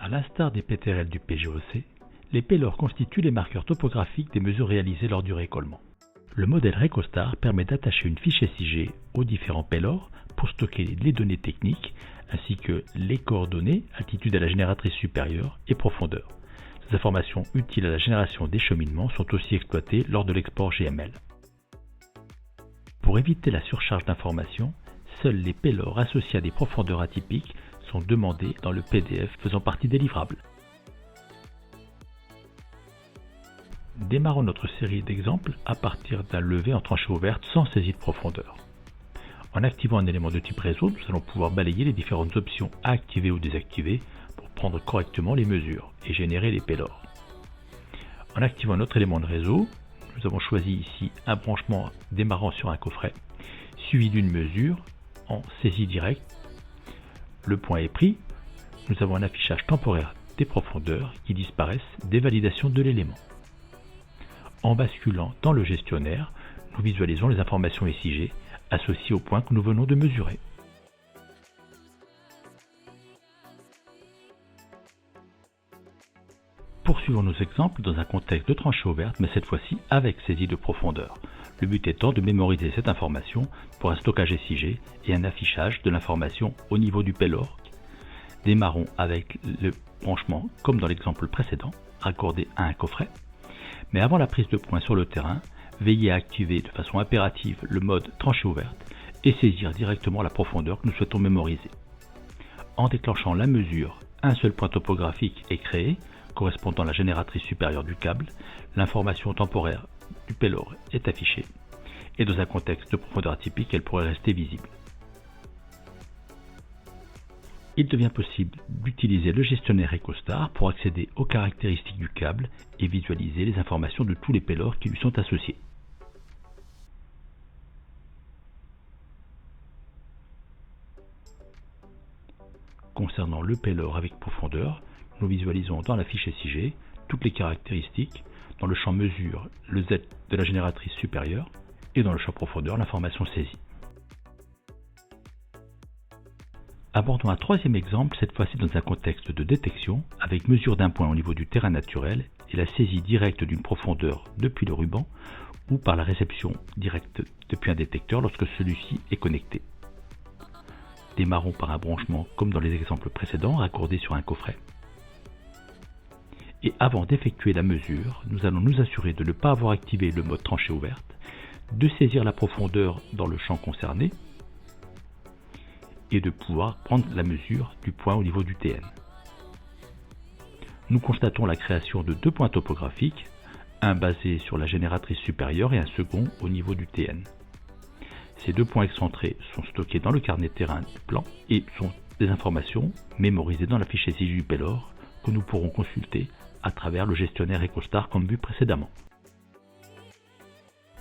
À l'instar des PTRL du PGOC, les payloads constituent les marqueurs topographiques des mesures réalisées lors du récollement. Le modèle RECOSTAR permet d'attacher une fiche SIG aux différents payloads pour stocker les données techniques ainsi que les coordonnées, altitude à la génératrice supérieure et profondeur. Ces informations utiles à la génération des cheminements sont aussi exploitées lors de l'export GML. Pour éviter la surcharge d'informations, seuls les payloads associés à des profondeurs atypiques sont demandés dans le PDF faisant partie des livrables. Démarrons notre série d'exemples à partir d'un levé en tranchée ouverte sans saisie de profondeur. En activant un élément de type réseau, nous allons pouvoir balayer les différentes options à activer ou désactiver pour prendre correctement les mesures et générer les payloads. En activant notre élément de réseau, nous avons choisi ici un branchement démarrant sur un coffret, suivi d'une mesure en saisie directe. Le point est pris, nous avons un affichage temporaire des profondeurs qui disparaissent dès validation de l'élément. En basculant dans le gestionnaire, nous visualisons les informations SIG associées au point que nous venons de mesurer. Poursuivons nos exemples dans un contexte de tranchée ouverte, mais cette fois-ci avec saisie de profondeur. Le but étant de mémoriser cette information pour un stockage SIG et un affichage de l'information au niveau du payload. Démarrons avec le branchement comme dans l'exemple précédent, raccordé à un coffret. Mais avant la prise de point sur le terrain, veillez à activer de façon impérative le mode tranchée ouverte et saisir directement la profondeur que nous souhaitons mémoriser. En déclenchant la mesure, un seul point topographique est créé, correspondant à la génératrice supérieure du câble, l'information temporaire du payload est affichée, et dans un contexte de profondeur atypique, elle pourrait rester visible. Il devient possible d'utiliser le gestionnaire RECOSTAR pour accéder aux caractéristiques du câble et visualiser les informations de tous les payloads qui lui sont associés. Concernant le payload avec profondeur, nous visualisons dans la fiche SIG toutes les caractéristiques, dans le champ mesure le Z de la génératrice supérieure et dans le champ profondeur l'information saisie. Abordons un troisième exemple, cette fois-ci dans un contexte de détection, avec mesure d'un point au niveau du terrain naturel et la saisie directe d'une profondeur depuis le ruban ou par la réception directe depuis un détecteur lorsque celui-ci est connecté. Démarrons par un branchement comme dans les exemples précédents, raccordé sur un coffret. Et avant d'effectuer la mesure, nous allons nous assurer de ne pas avoir activé le mode tranchée ouverte, de saisir la profondeur dans le champ concerné, et de pouvoir prendre la mesure du point au niveau du TN. Nous constatons la création de deux points topographiques, un basé sur la génératrice supérieure et un second au niveau du TN. Ces deux points excentrés sont stockés dans le carnet de terrain du plan et sont des informations mémorisées dans la fiche SIG du payload que nous pourrons consulter à travers le gestionnaire RECOSTAR comme vu précédemment.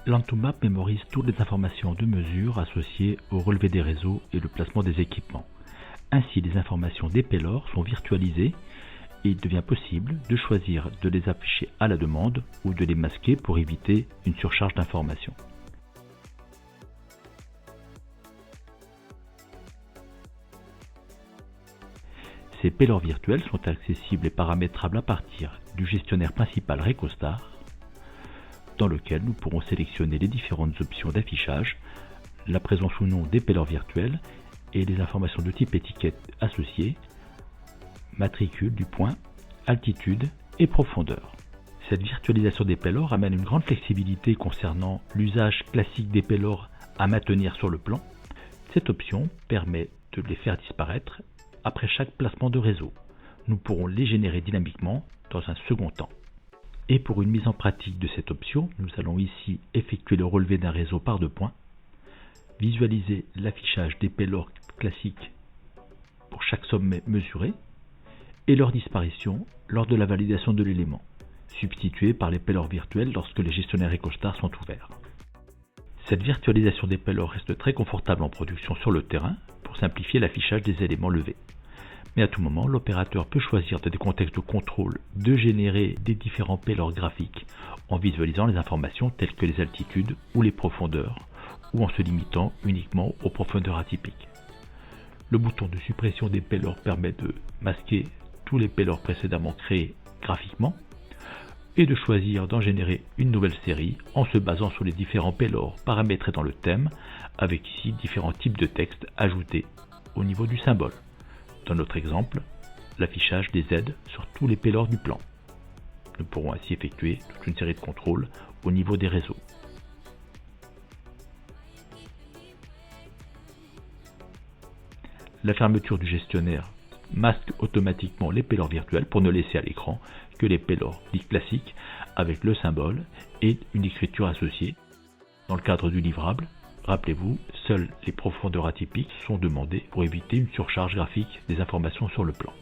L'Antomap mémorise toutes les informations de mesure associées au relevé des réseaux et le placement des équipements. Ainsi, les informations des payloads sont virtualisées et il devient possible de choisir de les afficher à la demande ou de les masquer pour éviter une surcharge d'informations. Ces payloads virtuels sont accessibles et paramétrables à partir du gestionnaire principal RECOSTAR, dans lequel nous pourrons sélectionner les différentes options d'affichage, la présence ou non des payloads virtuels et les informations de type étiquette associées, matricule du point, altitude et profondeur. Cette virtualisation des payloads amène une grande flexibilité concernant l'usage classique des payloads à maintenir sur le plan. Cette option permet de les faire disparaître après chaque placement de réseau. Nous pourrons les générer dynamiquement dans un second temps. Et pour une mise en pratique de cette option, nous allons ici effectuer le relevé d'un réseau par deux points, visualiser l'affichage des payloads classiques pour chaque sommet mesuré et leur disparition lors de la validation de l'élément, substitués par les payloads virtuels lorsque les gestionnaires RECOSTAR sont ouverts. Cette virtualisation des payloads reste très confortable en production sur le terrain pour simplifier l'affichage des éléments levés. Mais à tout moment, l'opérateur peut choisir dans des contextes de contrôle de générer des différents payloads graphiques en visualisant les informations telles que les altitudes ou les profondeurs, ou en se limitant uniquement aux profondeurs atypiques. Le bouton de suppression des payloads permet de masquer tous les payloads précédemment créés graphiquement et de choisir d'en générer une nouvelle série en se basant sur les différents payloads paramétrés dans le thème, avec ici différents types de textes ajoutés au niveau du symbole. Dans notre exemple, l'affichage des aides sur tous les payloads du plan. Nous pourrons ainsi effectuer toute une série de contrôles au niveau des réseaux. La fermeture du gestionnaire masque automatiquement les payloads virtuels pour ne laisser à l'écran que les payloads dits classiques avec le symbole et une écriture associée. Dans le cadre du livrable, rappelez-vous, seules les profondeurs atypiques sont demandées pour éviter une surcharge graphique des informations sur le plan.